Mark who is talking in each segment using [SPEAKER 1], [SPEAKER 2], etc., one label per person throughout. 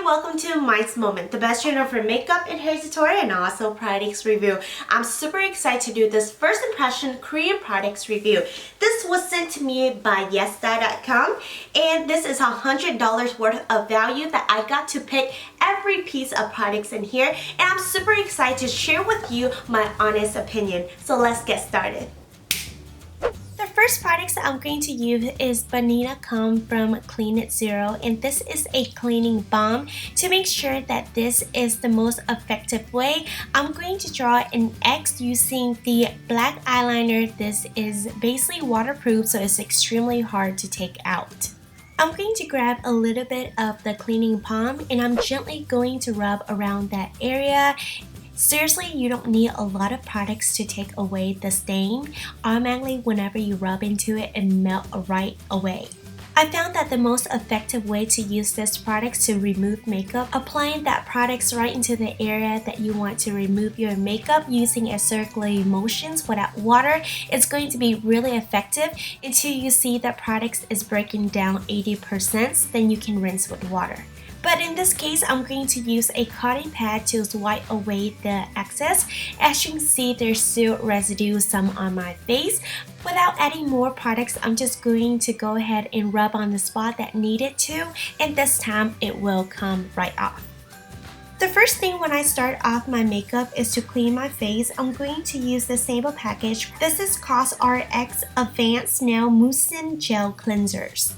[SPEAKER 1] welcome to Maimoments, the best channel for makeup and hair tutorial and also products review. I'm super excited to do this first impression Korean products review. This was sent to me by Yesstyles.com and this is $100 worth of value that I got to pick every piece of products in here, and I'm super excited to share with you my honest opinion. So let's get started. The first products that I'm going to use is BANILA from Clean It Zero, and this is a cleaning balm. To make sure that this is the most effective way, I'm going to draw an X using the black eyeliner. This is basically waterproof, so it's extremely hard to take out. I'm going to grab a little bit of the cleaning balm and I'm gently going to rub around that area. Seriously, you don't need a lot of products to take away the stain. Automatically, whenever you rub into it, it melts right away. I found that the most effective way to use this product to remove makeup, applying that products right into the area that you want to remove your makeup using a circulating motions without water, is going to be really effective until you see that products is breaking down 80%, then you can rinse with water. But in this case, I'm going to use a cotton pad to wipe away the excess. As you can see, there's still residue some on my face. Without adding more products, I'm just going to go ahead and rub on the spot that needed to, and this time it will come right off. The first thing when I start off my makeup is to clean my face. I'm going to use the sample package. This is COSRX Advanced Snail Mucin Gel Cleansers.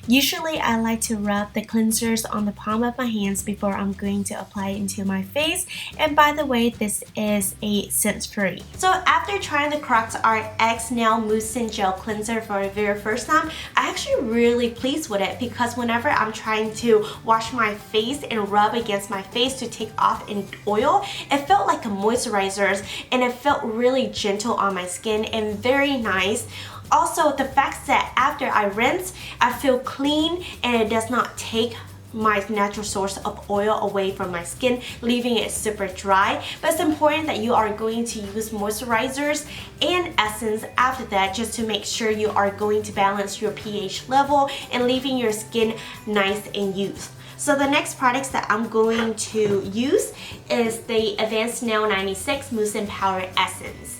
[SPEAKER 1] Usually I like to rub the cleansers on the palm of my hands before I'm going to apply it into my face. And by the way, this is a scent-free. So after trying the COSRX Nail Mucin Gel Cleanser for the very first time, I'm actually really pleased with it because whenever I'm trying to wash my face and rub against my face to take off an oil, it felt like a moisturizer and it felt really gentle on my skin and very nice. Also, the fact that after I rinse, I feel clean and it does not take my natural source of oil away from my skin, leaving it super dry. But it's important that you are going to use moisturizers and essence after that, just to make sure you are going to balance your pH level and leaving your skin nice and used. So the next products that I'm going to use is the Advanced Nail 96 Mucin Power Essence.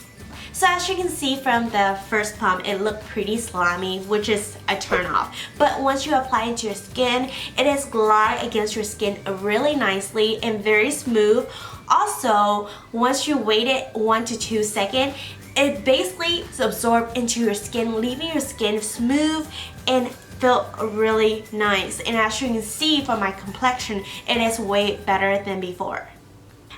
[SPEAKER 1] So as you can see from the first pump, it looked pretty slimy, which is a turn off. But once you apply it to your skin, it is glide against your skin really nicely and very smooth. Also, once you wait it 1 to 2 seconds, it basically absorbs into your skin, leaving your skin smooth and feel really nice. And as you can see from my complexion, it is way better than before.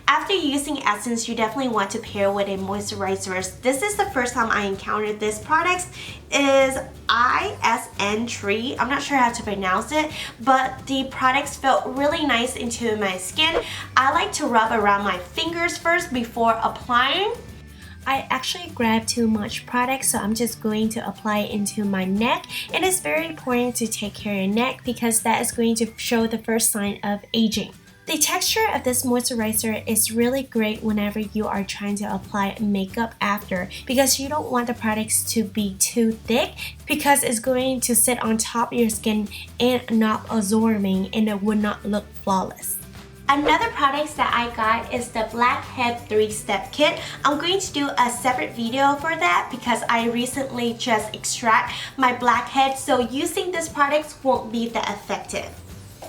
[SPEAKER 1] After using essence, you definitely want to pair with a moisturizer. This is the first time I encountered this product. Is Isntree. I'm not sure how to pronounce it, but the products felt really nice into my skin. I like to rub around my fingers first before applying. I actually grabbed too much product, so I'm just going to apply it into my neck. And it's very important to take care of your neck because that is going to show the first sign of aging. The texture of this moisturizer is really great whenever you are trying to apply makeup after, because you don't want the products to be too thick because it's going to sit on top of your skin and not absorbing, and it would not look flawless. Another product that I got is the Blackhead 3-step kit. I'm going to do a separate video for that because I recently just extract my blackhead, so using this product won't be that effective.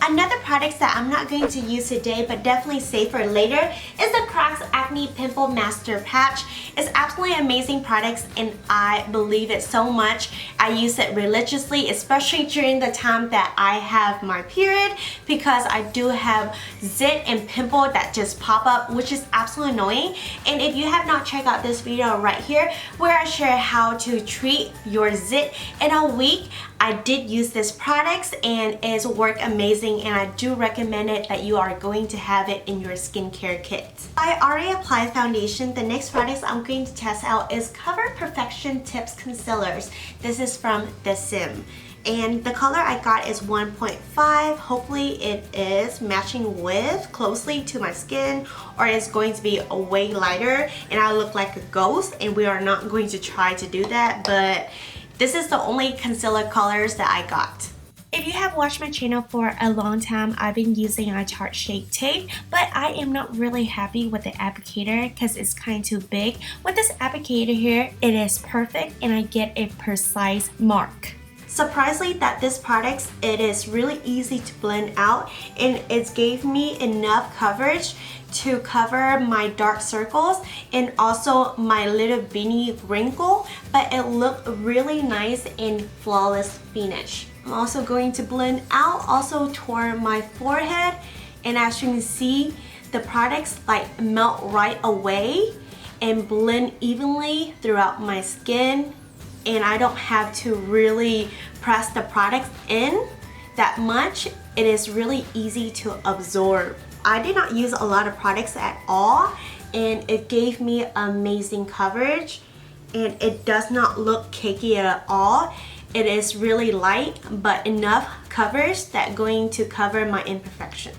[SPEAKER 1] Another product that I'm not going to use today but definitely save for later is the COSRX Acne Pimple Master Patch. It's absolutely amazing products and I believe it so much. I use it religiously, especially during the time that I have my period, because I do have zit and pimple that just pop up, which is absolutely annoying. And if you have not checked out this video right here where I share how to treat your zit in a week, I did use this product and it's worked amazing, and I do recommend it that you are going to have it in your skincare kit. I already applied foundation. The next product I'm going to test out is Cover Perfection Tips Concealers. This is from the Saem. And the color I got is 1.5. Hopefully it is matching with closely to my skin, or it's going to be a way lighter and I look like a ghost, and we are not going to try to do that, but this is the only concealer colors that I got. If you have watched my channel for a long time, I've been using a tart shape tape, but I am not really happy with the applicator because it's kind of too big. With this applicator here, it is perfect and I get a precise mark. Surprisingly, that this product, it is really easy to blend out and it gave me enough coverage to cover my dark circles and also my little beanie wrinkle, but it looked really nice and flawless finish. I'm also going to blend out also toward my forehead, and as you can see, the products like melt right away and blend evenly throughout my skin, and I don't have to really press the products in that much. It is really easy to absorb. I did not use a lot of products at all, and it gave me amazing coverage, and it does not look cakey at all. It is really light, but enough coverage that going to cover my imperfections.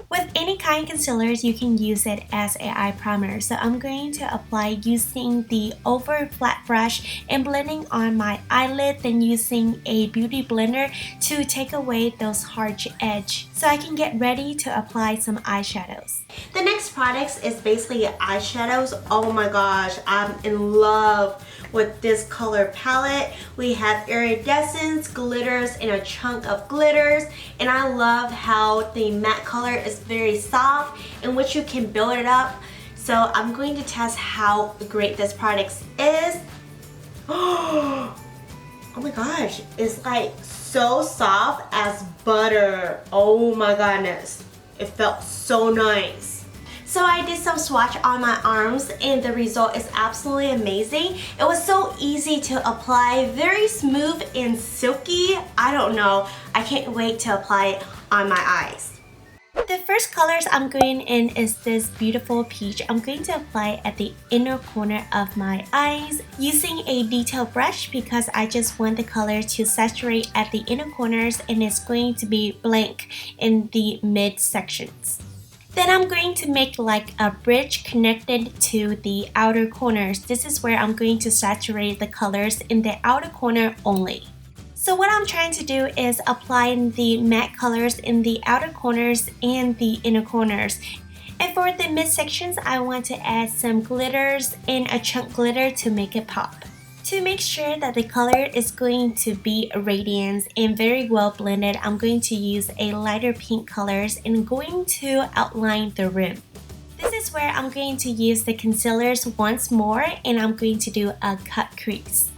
[SPEAKER 1] With any kind of concealers, you can use it as an eye primer. So I'm going to apply using the over flat brush and blending on my eyelid, then using a beauty blender to take away those harsh edge so I can get ready to apply some eyeshadows. The next product is basically eyeshadows. Oh my gosh, I'm in love with this color palette. We have iridescence, glitters, and a chunk of glitters, and I love how the matte color is very soft in which you can build it up. So I'm going to test how great this product is. Oh my gosh, it's like so soft as butter. Oh my goodness, it felt so nice. So I did some swatch on my arms and the result is absolutely amazing. It was so easy to apply, very smooth and silky. I don't know, I can't wait to apply it on my eyes. The first colors I'm going in is this beautiful peach. I'm going to apply it at the inner corner of my eyes using a detail brush because I just want the color to saturate at the inner corners and it's going to be blank in the mid sections. Then I'm going to make like a bridge connected to the outer corners. This is where I'm going to saturate the colors in the outer corner only. So what I'm trying to do is apply the matte colors in the outer corners and the inner corners. And for the midsections, I want to add some glitters and a chunk glitter to make it pop. To make sure that the color is going to be radiant and very well blended, I'm going to use a lighter pink colors and going to outline the rim. This is where I'm going to use the concealers once more and I'm going to do a cut crease.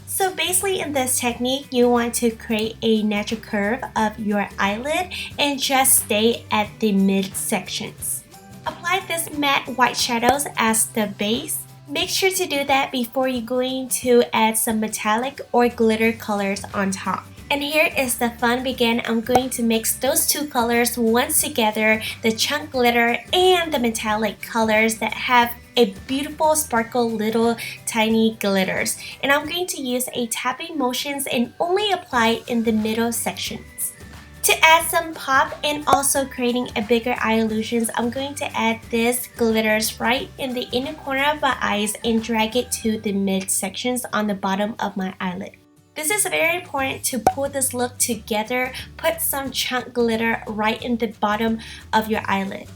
[SPEAKER 1] So basically in this technique, you want to create a natural curve of your eyelid and just stay at the mid sections. Apply this matte white shadows as the base. Make sure to do that before you're going to add some metallic or glitter colors on top. And here is the fun begin. I'm going to mix those two colors once together, the chunk glitter and the metallic colors that have a beautiful sparkle little tiny glitters. And I'm going to use a tapping motions and only apply in the middle sections. To add some pop and also creating a bigger eye illusions, I'm going to add this glitters right in the inner corner of my eyes and drag it to the mid sections on the bottom of my eyelid. This is very important to pull this look together. Put some chunk glitter right in the bottom of your eyelid.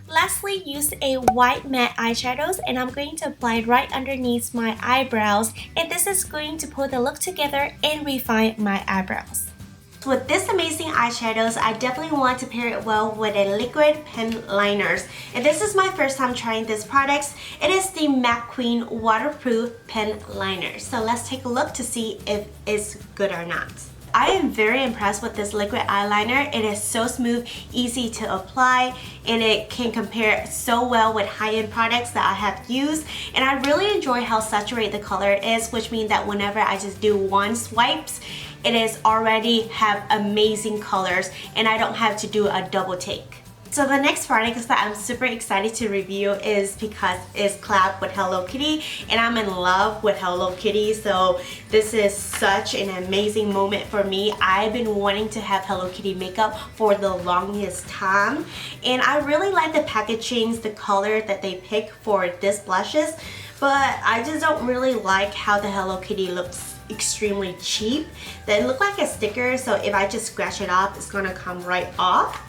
[SPEAKER 1] Lastly, use a white matte eyeshadows and I'm going to apply it right underneath my eyebrows, and this is going to pull the look together and refine my eyebrows. With this amazing eyeshadows, I definitely want to pair it well with a liquid pen liners. And this is my first time trying this product. It is the MACQUEEN waterproof pen liner. So let's take a look to see if it's good or not. I am very impressed with this liquid eyeliner. It is so smooth, easy to apply, and it can compare so well with high-end products that I have used. And I really enjoy how saturated the color is, which means that whenever I just do one swipes, it is already have amazing colors and I don't have to do a double take. So the next product that I'm super excited to review is because it's collab with Hello Kitty, and I'm in love with Hello Kitty, so this is such an amazing moment for me. I've been wanting to have Hello Kitty makeup for the longest time, and I really like the packagings, the color that they pick for this blushes, but I just don't really like how the Hello Kitty looks extremely cheap. They look like a sticker, so if I just scratch it off, it's gonna come right off.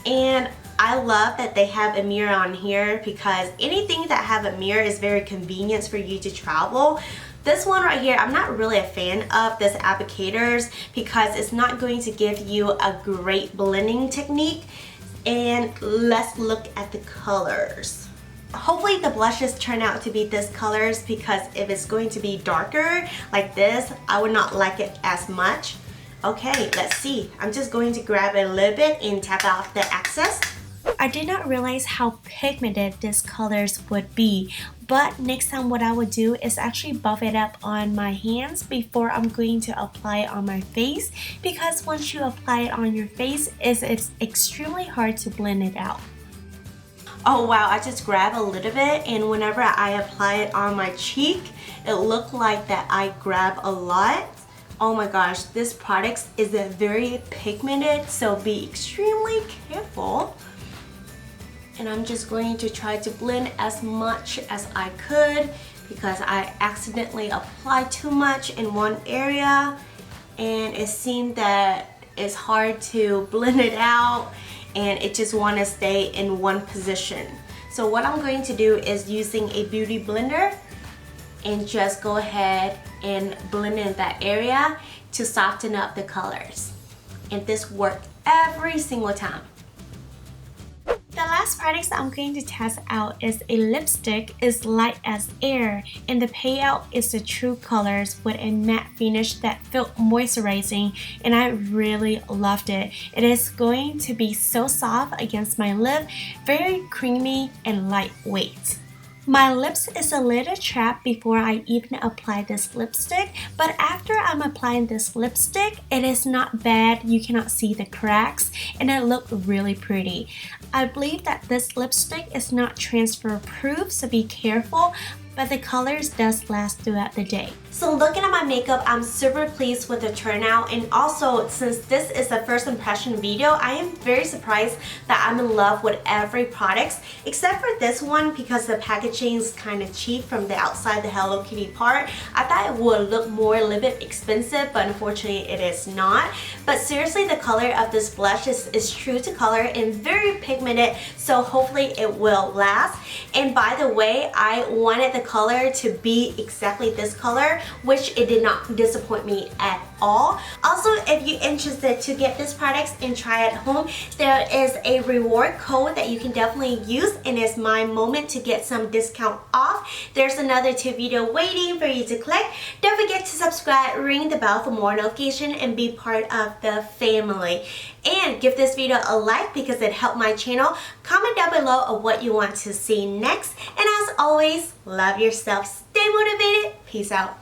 [SPEAKER 1] And I love that they have a mirror on here because anything that have a mirror is very convenient for you to travel. This one right here, I'm not really a fan of this applicators because it's not going to give you a great blending technique. And let's look at the colors. Hopefully the blushes turn out to be this colors because if it's going to be darker like this, I would not like it as much. Okay, let's see. I'm just going to grab it a little bit and tap out the excess. I did not realize how pigmented these colors would be, but next time what I would do is actually buff it up on my hands before I'm going to apply it on my face, because once you apply it on your face, it's extremely hard to blend it out. Oh wow, I just grabbed a little bit, and whenever I apply it on my cheek, it looked like that I grab a lot. Oh my gosh, this product is very pigmented, so be extremely careful. And I'm just going to try to blend as much as I could because I accidentally applied too much in one area and it seemed that it's hard to blend it out and it just want to stay in one position. So what I'm going to do is using a beauty blender and just go ahead and blend in that area to soften up the colors. And this worked every single time. The last product that I'm going to test out is a lipstick. It's light as air and the payout is the true colors with a matte finish that felt moisturizing, and I really loved it. It is going to be so soft against my lip, very creamy and lightweight. My lips is a little chapped before I even apply this lipstick, but after I'm applying this lipstick, it is not bad. You cannot see the cracks and it looked really pretty. I believe that this lipstick is not transfer proof, so be careful, but the colors does last throughout the day. So looking at my makeup, I'm super pleased with the turnout, and also since this is a first impression video, I am very surprised that I'm in love with every product except for this one because the packaging is kind of cheap from the outside, the Hello Kitty part. I thought it would look more a little bit expensive, but unfortunately it is not. But seriously, the color of this blush is true to color and very pigmented, so hopefully it will last. And by the way, I wanted the color to be exactly this color, which it did not disappoint me at all. Also, if you're interested to get this product and try at home, there is a reward code that you can definitely use, and it's my moment to get some discount off. There's another 2 video waiting for you to click. Don't forget to subscribe, ring the bell for more notification, and be part of the family. And give this video a like because it helped my channel. Comment down below of what you want to see next. And as always, love yourself, stay motivated, peace out.